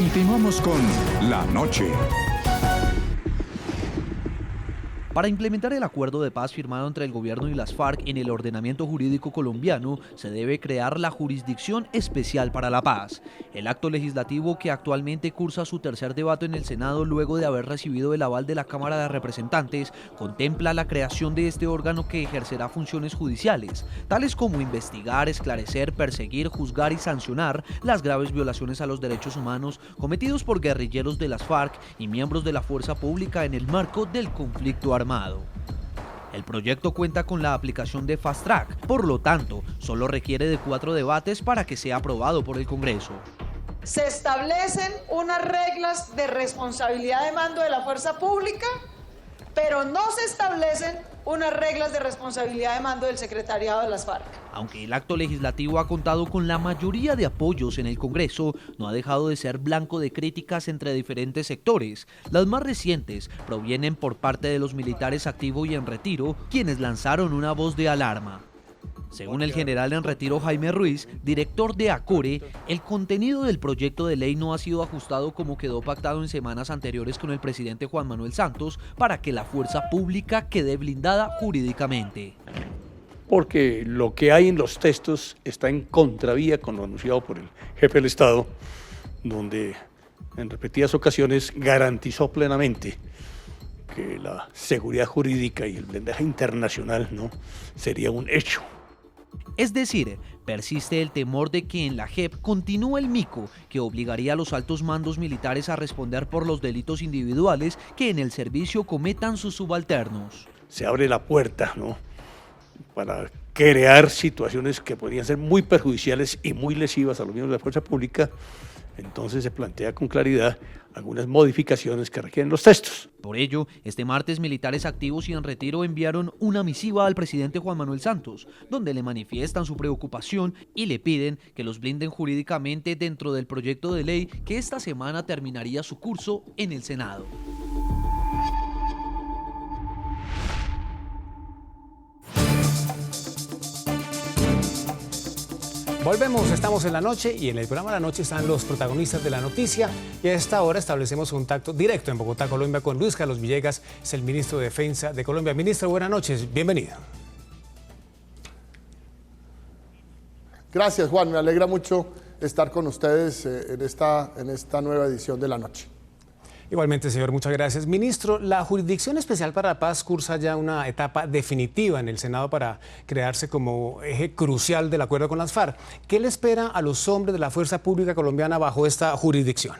Continuamos con La Noche. Para implementar el acuerdo de paz firmado entre el gobierno y las FARC en el ordenamiento jurídico colombiano, se debe crear la Jurisdicción Especial para la Paz. El acto legislativo, que actualmente cursa su tercer debate en el Senado luego de haber recibido el aval de la Cámara de Representantes, contempla la creación de este órgano que ejercerá funciones judiciales, tales como investigar, esclarecer, perseguir, juzgar y sancionar las graves violaciones a los derechos humanos cometidos por guerrilleros de las FARC y miembros de la fuerza pública en el marco del conflicto armado. El proyecto cuenta con la aplicación de Fast Track, por lo tanto, solo requiere de 4 debates para que sea aprobado por el Congreso. Se establecen unas reglas de responsabilidad de mando de la fuerza pública, pero no se establecen unas reglas de responsabilidad de mando del secretariado de las FARC. Aunque el acto legislativo ha contado con la mayoría de apoyos en el Congreso, no ha dejado de ser blanco de críticas entre diferentes sectores. Las más recientes provienen por parte de los militares activos y en retiro, quienes lanzaron una voz de alarma. Según el general en retiro Jaime Ruiz, director de ACORE, el contenido del proyecto de ley no ha sido ajustado como quedó pactado en semanas anteriores con el presidente Juan Manuel Santos para que la fuerza pública quede blindada jurídicamente. Porque lo que hay en los textos está en contravía con lo anunciado por el jefe del Estado, donde en repetidas ocasiones garantizó plenamente que la seguridad jurídica y el blindaje internacional no sería un hecho. Es decir, persiste el temor de que en la JEP continúe el mico que obligaría a los altos mandos militares a responder por los delitos individuales que en el servicio cometan sus subalternos. Se abre la puerta, ¿no?, para crear situaciones que podrían ser muy perjudiciales y muy lesivas a los miembros de la fuerza pública. Entonces se plantea con claridad algunas modificaciones que requieren los textos. Por ello, este martes militares activos y en retiro enviaron una misiva al presidente Juan Manuel Santos, donde le manifiestan su preocupación y le piden que los blinden jurídicamente dentro del proyecto de ley que esta semana terminaría su curso en el Senado. Volvemos, estamos en La Noche y en el programa La Noche están los protagonistas de la noticia y a esta hora establecemos contacto directo en Bogotá, Colombia, con Luis Carlos Villegas, es el ministro de Defensa de Colombia. Ministro, buenas noches, bienvenido. Gracias, Juan, me alegra mucho estar con ustedes en esta nueva edición de La Noche. Igualmente, señor, muchas gracias. Ministro, la Jurisdicción Especial para la Paz cursa ya una etapa definitiva en el Senado para crearse como eje crucial del acuerdo con las FARC. ¿Qué le espera a los hombres de la Fuerza Pública Colombiana bajo esta jurisdicción?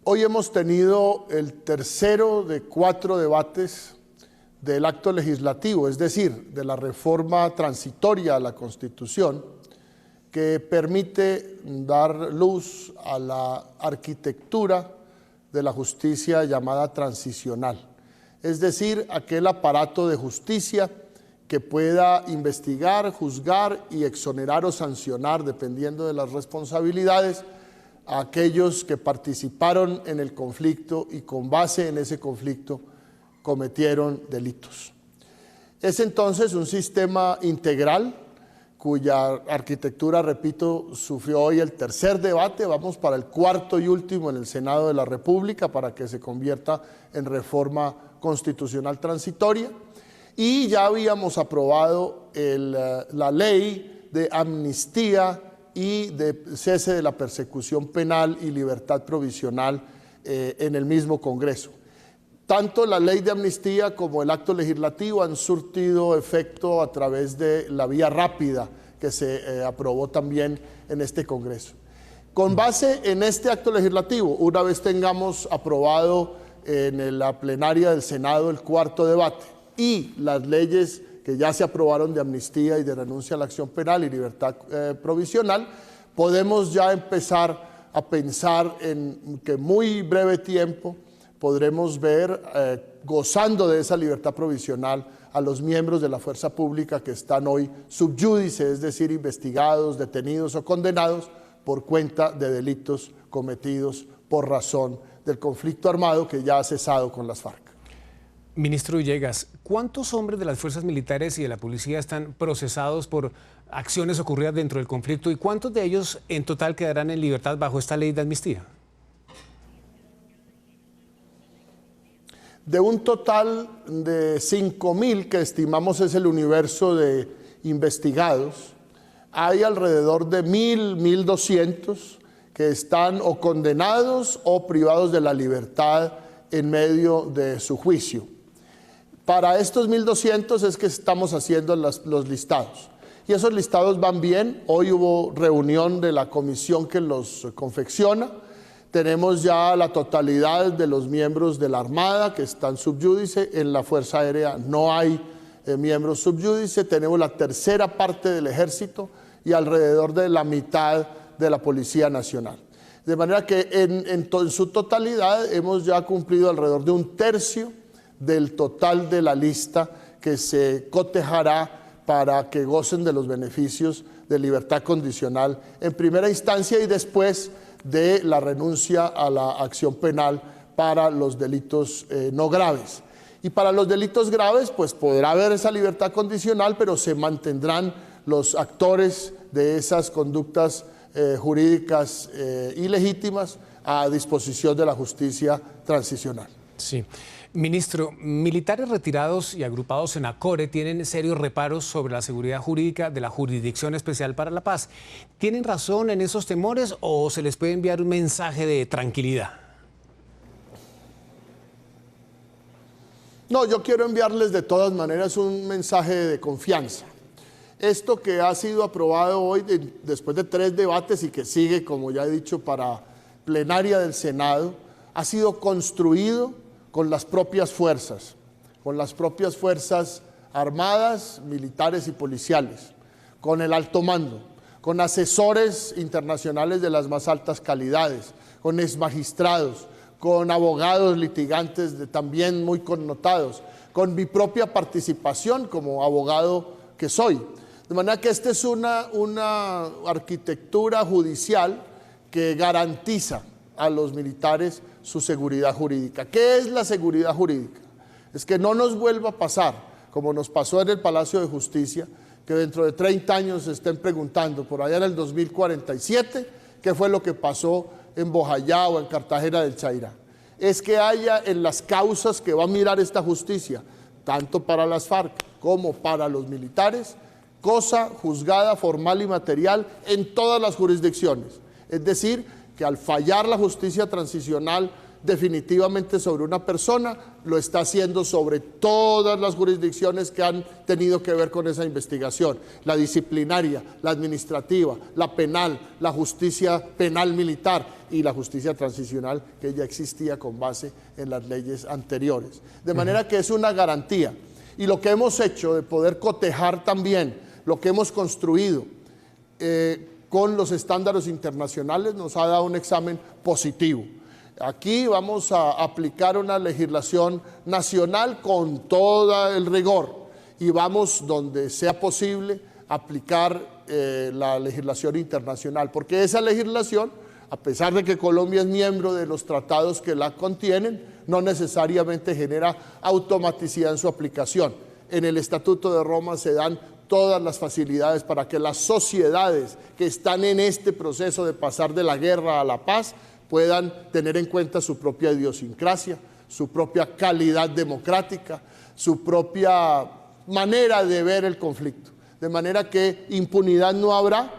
Hoy hemos tenido el tercero de 4 debates del acto legislativo, es decir, de la reforma transitoria a la Constitución, que permite dar luz a la arquitectura de la justicia llamada transicional, es decir, aquel aparato de justicia que pueda investigar, juzgar y exonerar o sancionar, dependiendo de las responsabilidades, a aquellos que participaron en el conflicto y con base en ese conflicto cometieron delitos. Es entonces un sistema integral cuya arquitectura, repito, sufrió hoy el tercer debate. Vamos para el 4º y último en el Senado de la República para que se convierta en reforma constitucional transitoria. Y ya habíamos aprobado la ley de amnistía y de cese de la persecución penal y libertad provisional en el mismo Congreso. Tanto la ley de amnistía como el acto legislativo han surtido efecto a través de la vía rápida que se aprobó también en este Congreso. Con base en este acto legislativo, una vez tengamos aprobado en la plenaria del Senado el 4º debate y las leyes que ya se aprobaron de amnistía y de renuncia a la acción penal y libertad provisional, podemos ya empezar a pensar en que muy breve tiempo podremos ver gozando de esa libertad provisional a los miembros de la fuerza pública que están hoy sub judice, es decir, investigados, detenidos o condenados por cuenta de delitos cometidos por razón del conflicto armado que ya ha cesado con las FARC. Ministro Villegas, ¿cuántos hombres de las fuerzas militares y de la policía están procesados por acciones ocurridas dentro del conflicto y cuántos de ellos en total quedarán en libertad bajo esta ley de amnistía? De un total de 5.000 que estimamos es el universo de investigados, hay alrededor de 1.200 que están o condenados o privados de la libertad en medio de su juicio. Para estos 1.200 es que estamos haciendo los listados. Y esos listados van bien. Hoy hubo reunión de la comisión que los confecciona. Tenemos ya la totalidad de los miembros de la Armada que están subyúdice. En la Fuerza Aérea no hay miembros subyúdice. Tenemos la tercera parte del Ejército y alrededor de la mitad de la Policía Nacional. De manera que en su totalidad hemos ya cumplido alrededor de un tercio del total de la lista que se cotejará para que gocen de los beneficios de libertad condicional en primera instancia y después de la renuncia a la acción penal para los delitos no graves. Y para los delitos graves, pues podrá haber esa libertad condicional, pero se mantendrán los actores de esas conductas jurídicas ilegítimas a disposición de la justicia transicional. Sí. Ministro, militares retirados y agrupados en ACORE tienen serios reparos sobre la seguridad jurídica de la Jurisdicción Especial para la Paz. ¿Tienen razón en esos temores o se les puede enviar un mensaje de tranquilidad? No, yo quiero enviarles de todas maneras un mensaje de confianza. Esto que ha sido aprobado hoy después de 3 debates y que sigue, como ya he dicho, para plenaria del Senado, ha sido construido con las propias fuerzas armadas, militares y policiales, con el alto mando, con asesores internacionales de las más altas calidades, con exmagistrados, con abogados litigantes también muy connotados, con mi propia participación como abogado que soy. De manera que esta es una arquitectura judicial que garantiza a los militares su seguridad jurídica. ¿Qué es la seguridad jurídica? Es que no nos vuelva a pasar, como nos pasó en el Palacio de Justicia, que dentro de 30 años se estén preguntando, por allá en el 2047, qué fue lo que pasó en Bojayá o en Cartagena del Chairá. Es que haya en las causas que va a mirar esta justicia, tanto para las FARC como para los militares, cosa juzgada formal y material en todas las jurisdicciones. Es decir, que al fallar la justicia transicional definitivamente sobre una persona, lo está haciendo sobre todas las jurisdicciones que han tenido que ver con esa investigación, la disciplinaria, la administrativa, la penal, la justicia penal militar y la justicia transicional que ya existía con base en las leyes anteriores. De manera que es una garantía. Y lo que hemos hecho de poder cotejar también lo que hemos construido con los estándares internacionales nos ha dado un examen positivo. Aquí vamos a aplicar una legislación nacional con todo el rigor y vamos, donde sea posible, aplicar la legislación internacional, porque esa legislación, a pesar de que Colombia es miembro de los tratados que la contienen, no necesariamente genera automaticidad en su aplicación. En el Estatuto de Roma se dan todas las facilidades para que las sociedades que están en este proceso de pasar de la guerra a la paz puedan tener en cuenta su propia idiosincrasia, su propia calidad democrática, su propia manera de ver el conflicto. De manera que impunidad no habrá,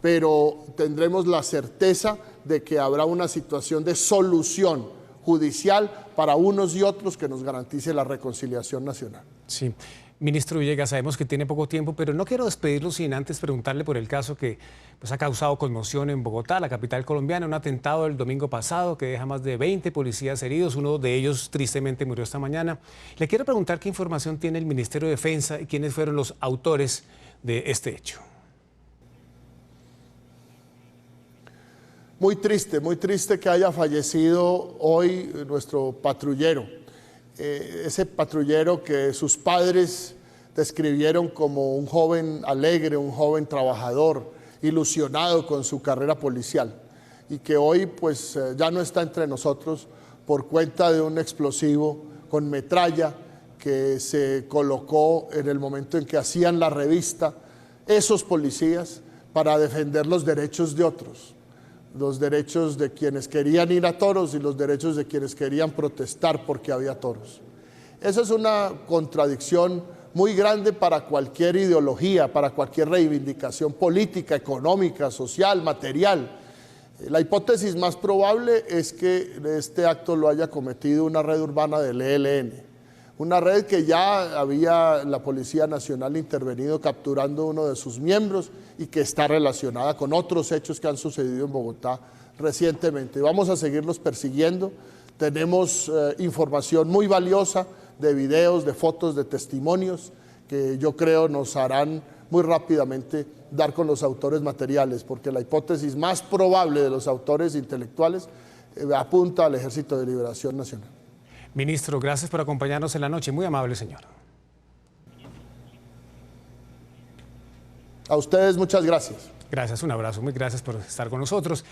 pero tendremos la certeza de que habrá una situación de solución judicial para unos y otros que nos garantice la reconciliación nacional. Sí. Ministro Villegas, sabemos que tiene poco tiempo, pero no quiero despedirlo sin antes preguntarle por el caso que ha causado conmoción en Bogotá, la capital colombiana, un atentado el domingo pasado que deja más de 20 policías heridos, uno de ellos tristemente murió esta mañana. Le quiero preguntar qué información tiene el Ministerio de Defensa y quiénes fueron los autores de este hecho. Muy triste que haya fallecido hoy nuestro patrullero. Ese patrullero que sus padres describieron como un joven alegre, un joven trabajador, ilusionado con su carrera policial y que hoy pues ya no está entre nosotros por cuenta de un explosivo con metralla que se colocó en el momento en que hacían la revista esos policías para defender los derechos de otros, los derechos de quienes querían ir a toros y los derechos de quienes querían protestar porque había toros. Esa es una contradicción muy grande para cualquier ideología, para cualquier reivindicación política, económica, social, material. La hipótesis más probable es que este acto lo haya cometido una red urbana del ELN, una red que ya había la Policía Nacional intervenido capturando uno de sus miembros y que está relacionada con otros hechos que han sucedido en Bogotá recientemente. Vamos a seguirlos persiguiendo. Tenemos información muy valiosa de videos, de fotos, de testimonios que yo creo nos harán muy rápidamente dar con los autores materiales, porque la hipótesis más probable de los autores intelectuales apunta al Ejército de Liberación Nacional. Ministro, gracias por acompañarnos en la noche. Muy amable, señor. A ustedes muchas gracias. Gracias, un abrazo. Muy gracias por estar con nosotros.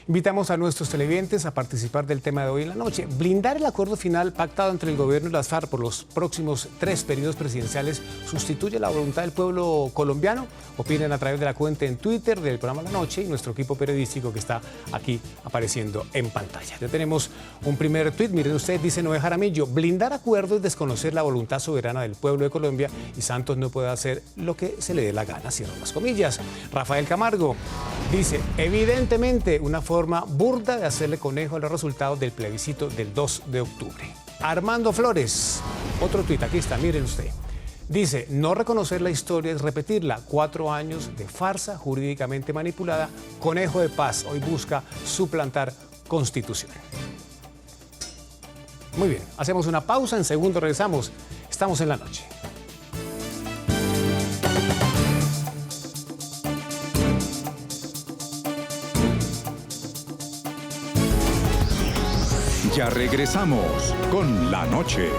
Invitamos a nuestros televidentes a participar del tema de hoy en la noche. Blindar el acuerdo final pactado entre el gobierno y las FARC por los próximos 3 periodos presidenciales sustituye la voluntad del pueblo colombiano. Opinen a través de la cuenta en Twitter del programa La Noche y nuestro equipo periodístico que está aquí apareciendo en pantalla. Ya tenemos un primer tuit. Miren ustedes, dice Noé Jaramillo: blindar acuerdo es desconocer la voluntad soberana del pueblo de Colombia y Santos no puede hacer lo que se le dé la gana. Cierro las comillas. Rafael Camargo dice: evidentemente una forma burda de hacerle conejo a los resultados del plebiscito del 2 de octubre. Armando Flores, otro tuit, aquí está, miren usted. Dice: no reconocer la historia es repetirla. 4 años de farsa jurídicamente manipulada. Conejo de Paz hoy busca suplantar Constitución. Muy bien, hacemos una pausa, en segundo regresamos. Estamos en la noche. Ya regresamos con La Noche.